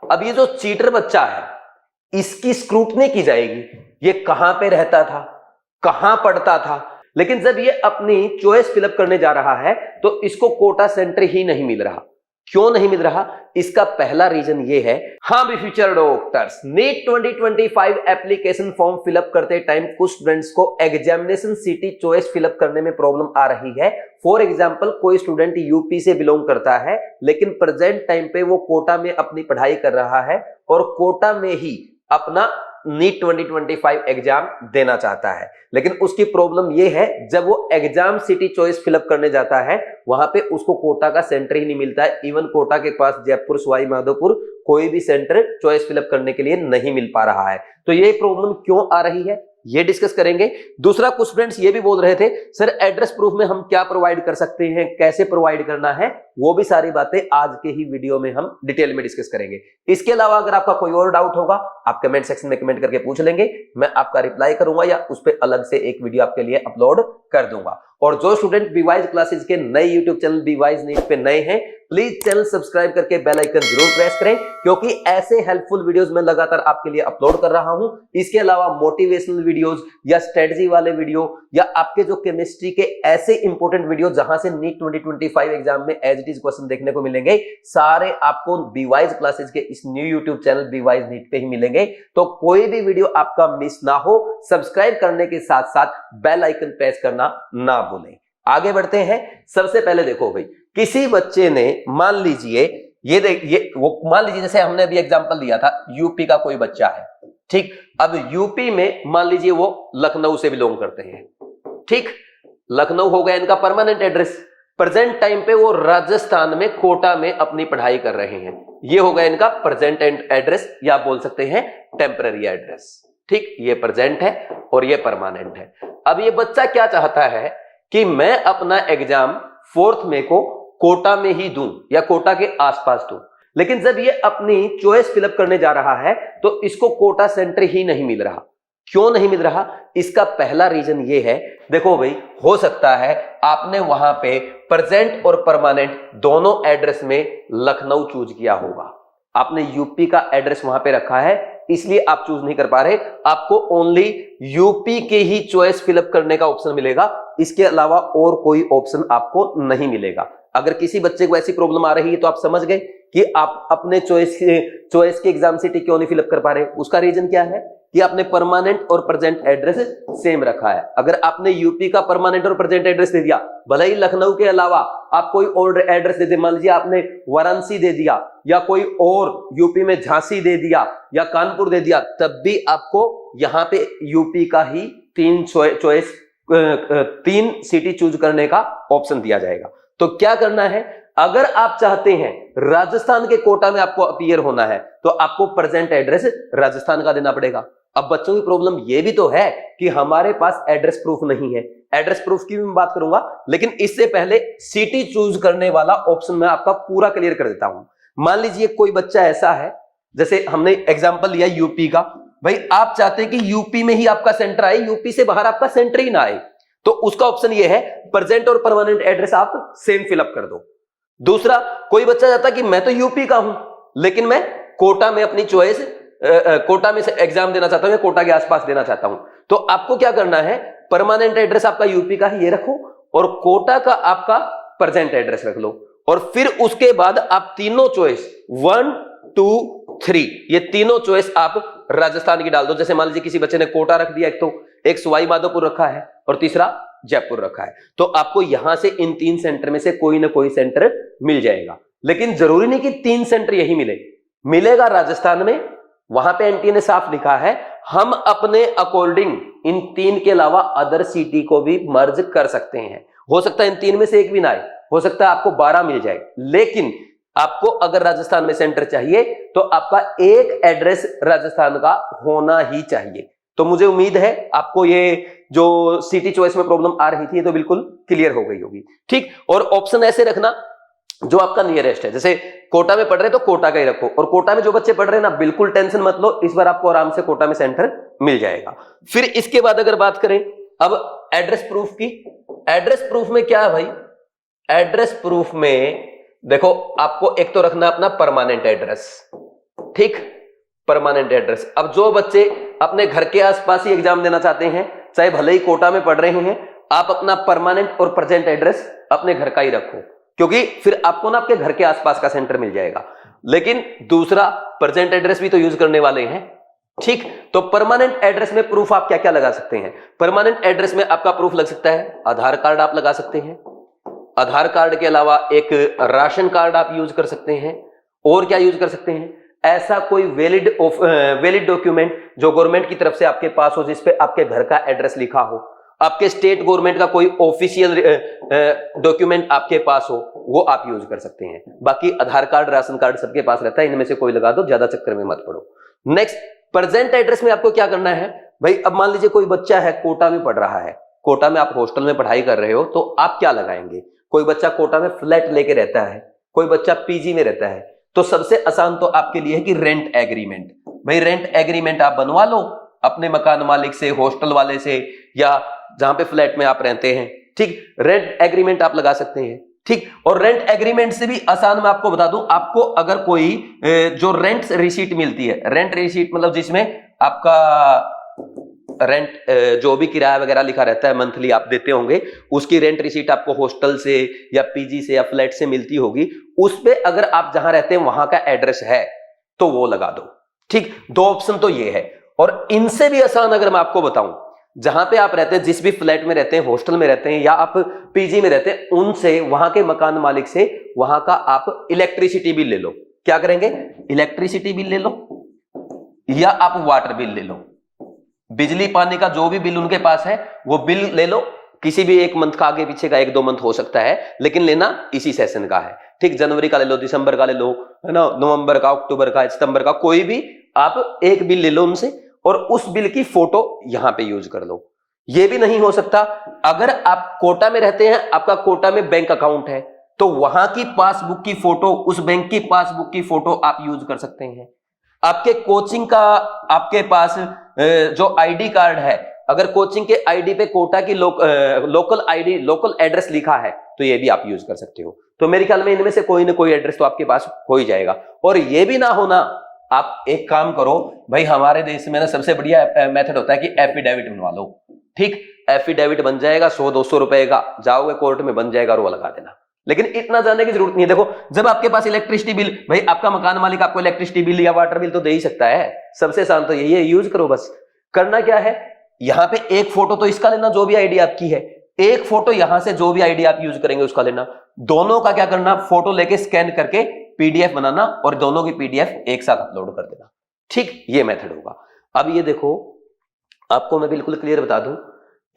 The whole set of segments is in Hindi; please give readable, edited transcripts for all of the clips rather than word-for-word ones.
अब ये जो चीटर बच्चा है इसकी स्क्रूटनी की जाएगी, ये कहां पे रहता था, कहां पढ़ता था। लेकिन जब ये अपनी चॉइस फिलअप करने जा रहा है तो इसको कोटा सेंटर ही नहीं मिल रहा। क्यों नहीं मिल रहा? इसका पहला रीजन ये है, हाँ भी future doctors, NEET 2025 application form fill up करते टाइम कुछ स्टूडेंट्स को एग्जामिनेशन सिटी चॉइस फिलअप करने में प्रॉब्लम आ रही है। फॉर एग्जांपल कोई स्टूडेंट यूपी से बिलोंग करता है लेकिन प्रेजेंट टाइम पे वो कोटा में अपनी पढ़ाई कर रहा है और कोटा में ही अपना नीट 2025 एग्जाम देना चाहता है। लेकिन उसकी प्रॉब्लम यह है, जब वो एग्जाम सिटी चॉइस फिलअप करने जाता है वहां पे उसको कोटा का सेंटर ही नहीं मिलता है। इवन कोटा के पास जयपुर, सवाई माधोपुर कोई भी सेंटर चॉइस फिलअप करने के लिए नहीं मिल पा रहा है। तो ये प्रॉब्लम क्यों आ रही है ये डिस्कस करेंगे। दूसरा, कुछ स्टूडेंट्स ये भी बोल रहे थे सर एड्रेस प्रूफ में हम क्या प्रोवाइड कर सकते हैं, कैसे प्रोवाइड करना है, वो भी सारी बातें आज के ही वीडियो में हम डिटेल में डिस्कस करेंगे। इसके अलावा अगर आपका कोई और डाउट होगा आप कमेंट सेक्शन में कमेंट करके पूछ लेंगे, मैं आपका रिप्लाई करूंगा या उस पर अलग से एक वीडियो आपके लिए अपलोड कर दूंगा। और जो स्टूडेंट बीवाइज क्लासेस के नए यूट्यूब चैनल बीवाइज नीट पे नए हैं प्लीज चैनल सब्सक्राइब करके बेल आइकन जरूर प्रेस करें, क्योंकि ऐसे हेल्पफुल वीडियोस मैं लगातार आपके लिए अपलोड कर रहा हूं। इसके अलावा मोटिवेशनल वीडियोस या स्ट्रेटजी वाले वीडियो या आपके जो केमिस्ट्री के ऐसे इंपॉर्टेंट वीडियो जहां से नीट 2025 एग्जाम में एज इट इज क्वेश्चन देखने को मिलेंगे, सारे आपको बीवाइज क्लासेस के इस न्यू यूट्यूब चैनल बीवाइज नीट पे ही मिलेंगे। तो कोई भी वीडियो आपका मिस ना हो, सब्सक्राइब करने के साथ साथ बेल आइकन प्रेस करना ना भूलें। आगे बढ़ते हैं। सबसे पहले देखो भाई, किसी बच्चे ने मान लीजिए मान लीजिए जैसे हमने अभी एग्जांपल दिया था, यूपी का कोई बच्चा है, ठीक। अब यूपी में मान लीजिए वो लखनऊ से बिलोंग करते हैं, ठीक। लखनऊ हो गया इनका परमानेंट एड्रेस। प्रेजेंट टाइम पे वो राजस्थान में कोटा में अपनी पढ़ाई कर रहे हैं। ये हो गया इनका प्रेजेंट एड्रेस या बोल सकते हैं टेम्पररी एड्रेस, ठीक। ये प्रेजेंट है और ये परमानेंट है। अब ये बच्चा क्या चाहता है कि मैं अपना एग्जाम 4 मई को कोटा में ही दूं या कोटा के आसपास दूं। लेकिन जब ये अपनी चॉइस फिलअप करने जा रहा है तो इसको कोटा सेंटर ही नहीं मिल रहा। क्यों नहीं मिल रहा? इसका पहला रीजन ये है, देखो भाई, हो सकता है आपने वहां पे प्रेजेंट और परमानेंट दोनों एड्रेस में लखनऊ चूज किया होगा। आपने यूपी का एड्रेस वहां पे रखा है इसलिए आप चूज नहीं कर पा रहे। आपको ओनली यूपी के ही चॉइस फिलअप करने का ऑप्शन मिलेगा, इसके अलावा और कोई ऑप्शन आपको नहीं मिलेगा। अगर किसी बच्चे को ऐसी प्रॉब्लम आ रही है तो आप समझ गए कि आप अपने चॉइस के एग्जाम सिटी क्यों नहीं फिलअप कर पा रहे। उसका रीजन क्या है कि आपने परमानेंट और प्रेजेंट एड्रेस सेम रखा है। अगर आपने यूपी का परमानेंट और प्रेजेंट एड्रेस दे दिया, भले ही लखनऊ के अलावा आप कोई और एड्रेस दे दिया, मान लीजिए आपने वाराणसी दे दिया या कोई और यूपी में झांसी दे दिया या कानपुर दे दिया, तब भी आपको यहां पे यूपी का ही 3 सिटी चूज करने का ऑप्शन दिया जाएगा। तो क्या करना है, अगर आप चाहते हैं राजस्थान के कोटा में आपको अपीयर होना है तो आपको प्रेजेंट एड्रेस राजस्थान का देना पड़ेगा। अब बच्चों की प्रॉब्लम यह भी तो है कि हमारे पास एड्रेस प्रूफ नहीं है। एड्रेस प्रूफ की भी मैं बात करूंगा, लेकिन इससे पहले सिटी चूज करने वाला ऑप्शन मैं आपका पूरा क्लियर कर देता हूं। मान लीजिए कोई बच्चा ऐसा है, जैसे हमने एग्जांपल लिया यूपी का, भाई आप चाहते हैं कि यूपी में ही आपका सेंटर आए, यूपी से बाहर आपका सेंटर ही ना आए, तो उसका ऑप्शन ये है प्रेजेंट और परमानेंट एड्रेस आप सेम फिलअप कर दो। दूसरा, कोई बच्चा चाहता कि मैं तो यूपी का हूं लेकिन मैं कोटा में अपनी चॉइस कोटा में से एग्जाम देना चाहता हूं या कोटा के आसपास देना चाहता हूं, तो आपको क्या करना है, परमानेंट एड्रेस आपका यूपी का ही ये रखो और कोटा का आपका प्रेजेंट एड्रेस रख लो। और फिर उसके बाद आप तीनों चॉइस 1, 2, 3 ये तीनों चॉइस आप राजस्थान की डाल दो। जैसे मान लीजिए किसी बच्चे ने कोटा रख दिया, एक सवाई माधोपुर रखा है और तीसरा जयपुर रखा है, तो आपको यहां से इन 3 सेंटर में से कोई ना कोई सेंटर मिल जाएगा। लेकिन जरूरी नहीं कि 3 सेंटर यही मिलेगा राजस्थान में। वहां पे एनटीए ने साफ लिखा है हम अपने अकॉर्डिंग इन 3 के अलावा अदर सिटी को भी मर्ज कर सकते हैं। हो सकता है इन 3 में से एक भी ना आए, हो सकता है आपको 12 मिल जाए, लेकिन आपको अगर राजस्थान में सेंटर चाहिए तो आपका एक एड्रेस राजस्थान का होना ही चाहिए। तो मुझे उम्मीद है आपको ये जो सिटी चॉइस में प्रॉब्लम आ रही थी तो बिल्कुल क्लियर हो गई होगी, ठीक। और ऑप्शन ऐसे रखना जो आपका नियरेस्ट है, जैसे कोटा में पढ़ रहे तो कोटा का ही रखो, और कोटा में जो बच्चे पढ़ रहे हैं ना बिल्कुल टेंशन मत लो, इस बार आपको आराम से कोटा में सेंटर मिल जाएगा। फिर इसके बाद अगर बात करें अब एड्रेस प्रूफ की, एड्रेस प्रूफ में क्या है भाई, एड्रेस प्रूफ में देखो आपको एक तो रखना अपना परमानेंट एड्रेस, ठीक, परमानेंट एड्रेस। अब जो बच्चे अपने घर के आसपास ही एग्जाम देना चाहते हैं, चाहे भले ही कोटा में पढ़ रहे हैं, आप अपना परमानेंट और प्रेजेंट एड्रेस अपने घर का ही रखो, क्योंकि फिर आपको ना आपके घर के आसपास का सेंटर मिल जाएगा। लेकिन दूसरा प्रेजेंट एड्रेस भी तो यूज करने वाले हैं, ठीक। तो परमानेंट एड्रेस में प्रूफ आप क्या क्या लगा सकते हैं? परमानेंट एड्रेस में आपका प्रूफ लग सकता है आधार कार्ड आप लगा सकते हैं, आधार कार्ड के अलावा एक राशन कार्ड आप यूज कर सकते हैं। और क्या यूज कर सकते हैं? ऐसा कोई वैलिड डॉक्यूमेंट जो गवर्नमेंट की तरफ से आपके पास हो, जिसपे आपके घर का एड्रेस लिखा हो, आपके स्टेट गवर्नमेंट का कोई ऑफिशियल डॉक्यूमेंट आपके पास हो, वो आप यूज कर सकते हैं। बाकी आधार कार्ड, राशन कार्ड सबके पास रहता है, इनमें से कोई लगा दो, ज्यादा चक्कर में मत पड़ो। नेक्स्ट, प्रेजेंट एड्रेस में आपको क्या करना है भाई? अब मान लीजिए कोई बच्चा है कोटा में पढ़ रहा है, कोटा में आप हॉस्टल में पढ़ाई कर रहे हो, तो आप क्या लगाएंगे? कोई बच्चा कोटा में फ्लैट लेके रहता है, कोई बच्चा पीजी में रहता है, तो सबसे आसान तो आपके लिए है कि रेंट एग्रीमेंट। भाई रेंट एग्रीमेंट आप बनवा लो अपने मकान मालिक से, हॉस्टल वाले से, या जहां पे फ्लैट में आप रहते हैं, ठीक। रेंट एग्रीमेंट आप लगा सकते हैं, ठीक। और रेंट एग्रीमेंट से भी आसान मैं आपको बता दूं, आपको अगर कोई जो रेंट रिसीट मिलती है, रेंट रिसीट मतलब जिसमें आपका रेंट जो भी किराया वगैरह लिखा रहता है मंथली आप देते होंगे, उसकी रेंट रिसीट आपको हॉस्टल से या पीजी से या फ्लैट से मिलती होगी, उस पे अगर आप जहां रहते हैं वहां का एड्रेस है तो वो लगा दो, ठीक। दो ऑप्शन तो ये है। और इनसे भी आसान अगर मैं आपको बताऊं, जहां पे आप रहते हैं, जिस भी फ्लैट में रहते हैं, हॉस्टल में रहते हैं या आप पीजी में रहते हैं, उनसे, वहां के मकान मालिक से, वहां का आप इलेक्ट्रिसिटी बिल ले लो। क्या करेंगे? इलेक्ट्रिसिटी बिल ले लो या आप वाटर बिल ले लो, बिजली पानी का जो भी बिल उनके पास है वो बिल ले लो। किसी भी एक मंथ का, आगे पीछे का 1-2 मंथ हो सकता है, लेकिन लेना इसी सेशन का है, ठीक। जनवरी का ले लो, दिसंबर का ले लो, है ना, नवंबर का, अक्टूबर का, सितंबर का, कोई भी आप एक बिल ले लो उनसे और उस बिल की फोटो यहां पे यूज कर लो। ये भी नहीं हो सकता, अगर आप कोटा में रहते हैं, आपका कोटा में बैंक अकाउंट है, तो वहां की पासबुक की फोटो, उस बैंक की पासबुक की फोटो आप यूज कर सकते हैं। आपके कोचिंग का आपके पास जो आईडी कार्ड है, अगर कोचिंग के आईडी पे कोटा की लोकल आईडी, लोकल एड्रेस लिखा है, तो ये भी आप यूज कर सकते हो। तो मेरे ख्याल में इनमें से कोई ना कोई एड्रेस तो आपके पास हो ही जाएगा। और ये भी ना होना, आप एक काम करो भाई, हमारे देश में ना सबसे बढ़िया मेथड होता है कि एफिडेविट बनवा लो, ठीक। एफिडेविट बन जाएगा 100-200 रुपए का, जाओगे कोर्ट में बन जाएगा और वो लगा देना। लेकिन इतना जानने की जरूरत नहीं है। देखो, जब आपके पास इलेक्ट्रिसिटी बिल, भाई आपका मकान मालिक आपको इलेक्ट्रिसिटी बिल या वाटर बिल तो दे ही सकता है, सबसे आसान तो यही है, यूज करो बस। करना क्या है, यहां पे एक फोटो तो इसका लेना जो भी आईडी आपकी है, एक फोटो यहां से जो भी आईडी आप यूज करेंगे उसका लेना, दोनों का क्या करना, फोटो लेके स्कैन करके पीडीएफ बनाना और दोनों की पीडीएफ एक साथ अपलोड कर देना, ठीक। ये मेथड होगा। अब ये देखो, आपको मैं बिल्कुल क्लियर बता दूं,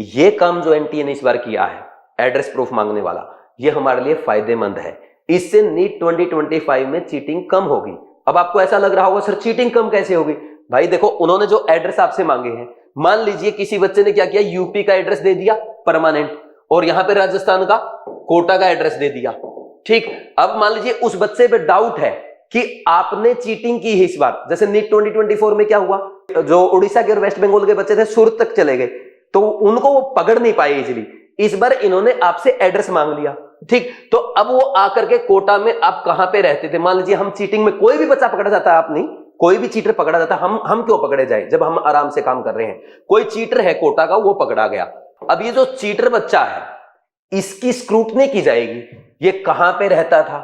ये काम जो एनटीए ने इस बार किया है, एड्रेस प्रूफ मांगने वाला, ये हमारे लिए फायदेमंद है। इससे नीट 2025 में चीटिंग कम होगी। अब आपको ऐसा लग रहा होगा सर चीटिंग कम कैसे होगी? भाई देखो, उन्होंने जो एड्रेस आपसे मांगे हैं, मान लीजिए किसी बच्चे ने क्या किया, यूपी का एड्रेस दे दिया परमानेंट, और यहां पे राजस्थान का, कोटा का एड्रेस दे दिया, ठीक। अब मान लीजिए उस बच्चे पे डाउट है कि आपने चीटिंग की है इस बार। जैसे नीट 2024 में क्या हुआ, जो उड़ीसा के और वेस्ट बंगाल के बच्चे थे सूरत तक चले गए, तो उनको वो पकड़ नहीं पाए इजीली। इस बार इन्होंने आपसे एड्रेस मांग लिया, ठीक। तो अब वो आकर के कोटा में आप कहां पे रहते थे, मान लीजिए हम चीटिंग में, कोई भी बच्चा पकड़ा जाता है, आप नहीं, कोई भी चीटर पकड़ा जाता है, हम क्यों पकड़े जाए जब हम आराम से काम कर रहे हैं। कोई चीटर है कोटा का, वो पकड़ा गया। अब ये जो चीटर बच्चा है, इसकी स्क्रूटनी की जाएगी, ये कहां पे रहता था,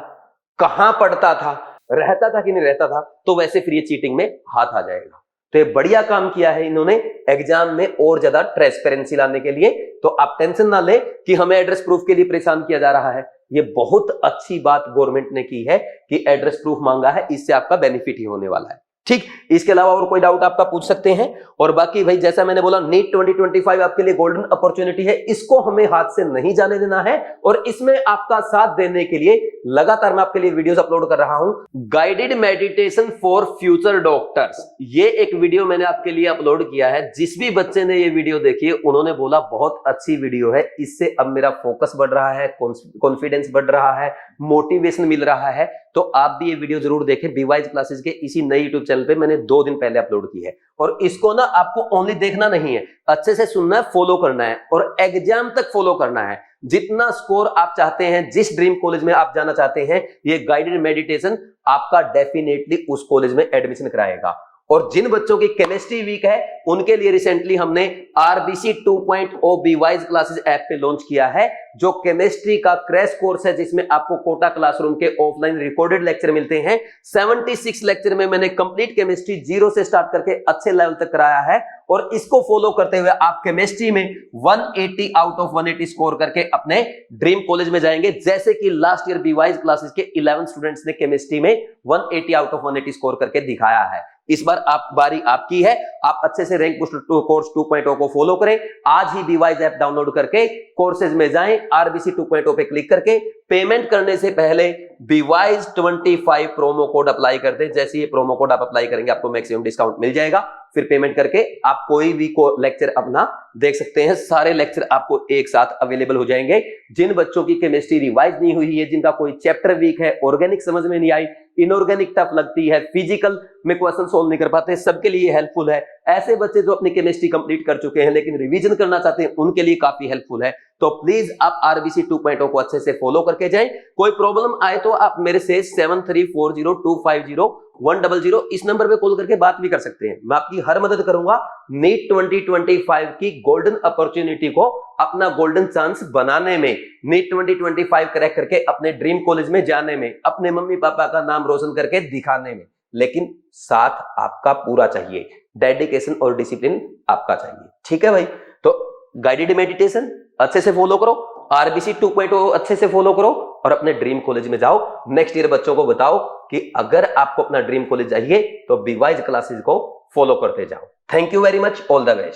कहां पढ़ता था, रहता था कि नहीं रहता था, तो वैसे फिर ये चीटिंग में हाथ आ जाएगा। तो ये बढ़िया काम किया है इन्होंने एग्जाम में और ज्यादा ट्रांसपेरेंसी लाने के लिए। तो आप टेंशन ना ले कि हमें एड्रेस प्रूफ के लिए परेशान किया जा रहा है, ये बहुत अच्छी बात गवर्नमेंट ने की है कि एड्रेस प्रूफ मांगा है, इससे आपका बेनिफिट ही होने वाला है, ठीक। इसके अलावा और कोई डाउट आपका पूछ सकते हैं। और बाकी भाई जैसा मैंने बोला, नीट 2025 आपके लिए गोल्डन अपॉर्चुनिटी है, इसको हमें हाथ से नहीं जाने देना है। और इसमें आपका साथ देने के लिए लगातार मैं आपके लिए वीडियोस अपलोड कर रहा हूं। Guided meditation for future doctors, ये एक वीडियो मैंने आपके लिए अपलोड किया है। जिस भी बच्चे ने ये वीडियो देखी है, उन्होंने बोला बहुत अच्छी वीडियो है, इससे अब मेरा फोकस बढ़ रहा है, कॉन्फिडेंस बढ़ रहा है, मोटिवेशन मिल रहा है। तो आप भी ये वीडियो जरूर देखें। बीवाइज क्लासेस के इसी नए यूट्यूब चैनल पे मैंने 2 दिन पहले अपलोड की है। और इसको ना आपको ओनली देखना नहीं है, अच्छे से सुनना है, फॉलो करना है और एग्जाम तक फॉलो करना है। जितना स्कोर आप चाहते हैं, जिस ड्रीम कॉलेज में आप जाना चाहते हैं, ये गाइडेड मेडिटेशन आपका डेफिनेटली उस कॉलेज में एडमिशन कराएगा। और जिन बच्चों की केमिस्ट्री वीक है उनके लिए रिसेंटली हमने आरबीसी 2.0 बीवाइज क्लासेस ऐप पे लॉन्च किया है, जो केमिस्ट्री का क्रैश कोर्स है, जिसमें आपको कोटा क्लासरूम के ऑफलाइन रिकॉर्डेड लेक्चर मिलते हैं। 76 लेक्चर में मैंने कंप्लीट केमिस्ट्री जीरो से स्टार्ट करके अच्छे लेवल तक कराया है, और इसको फॉलो करते हुए आप केमिस्ट्री में 180 आउट ऑफ 180 स्कोर करके अपने ड्रीम कॉलेज में जाएंगे। जैसे कि लास्ट ईयर बीवाइज क्लासेस के 11 स्टूडेंट्स ने केमिस्ट्री में 180 आउट ऑफ 180 स्कोर करके दिखाया है। इस बार बारी आपकी है, आप अच्छे से रैंक बूस्टर कोर्स 2.0 को फॉलो करें। आज ही बीवाइज ऐप डाउनलोड करके कोर्सेज में जाएं, आरबीसी 2.0 पे क्लिक करके पेमेंट करने से पहले बीवाइज 25 प्रोमो कोड अप्लाई कर दें। जैसे ये प्रोमो कोड आप अप्लाई करेंगे आपको मैक्सिमम डिस्काउंट मिल जाएगा। फिर पेमेंट करके आप कोई भी लेक्चर अपना देख सकते हैं। सारे लेक्चर आपको एक साथ अवेलेबल हो जाएंगे। जिन बच्चों की केमिस्ट्री रिवाइज नहीं हुई है, जिनका कोई चैप्टर वीक है, ऑर्गेनिक समझ में नहीं आई, इनऑर्गेनिक टफ लगती है, फिजिकल में क्वेश्चन सोल्व नहीं कर पाते, सबके लिए हेल्पफुल है। ऐसे बच्चे जो अपनी केमिस्ट्री कंप्लीट कर चुके हैं लेकिन रिवीजन करना चाहते हैं, उनके लिए काफी हेल्पफुल है। तो प्लीज आप आरबीसी 2.0 को अच्छे से फॉलो करके जाएं। कोई प्रॉब्लम आए तो आप मेरे से 7340250100 इस नंबर पे कॉल करके बात भी कर सकते हैं। मैं आपकी हर मदद करूंगा नीट 2025 की गोल्डन अपॉर्चुनिटी को अपना गोल्डन चांस बनाने में, नीट 2025 क्रैक करके अपने ड्रीम कॉलेज में जाने में, अपने मम्मी पापा का नाम रोशन करके दिखाने में। लेकिन साथ आपका पूरा चाहिए, डेडिकेशन और डिसिप्लिन आपका चाहिए। ठीक है भाई, तो गाइडेड मेडिटेशन अच्छे से फॉलो करो, आरबीसी 2.0 अच्छे से फॉलो करो और अपने ड्रीम कॉलेज में जाओ। नेक्स्ट ईयर बच्चों को बताओ कि अगर आपको अपना ड्रीम कॉलेज चाहिए तो बीवाइज क्लासेस को फॉलो करते जाओ। Thank you very much, all the best.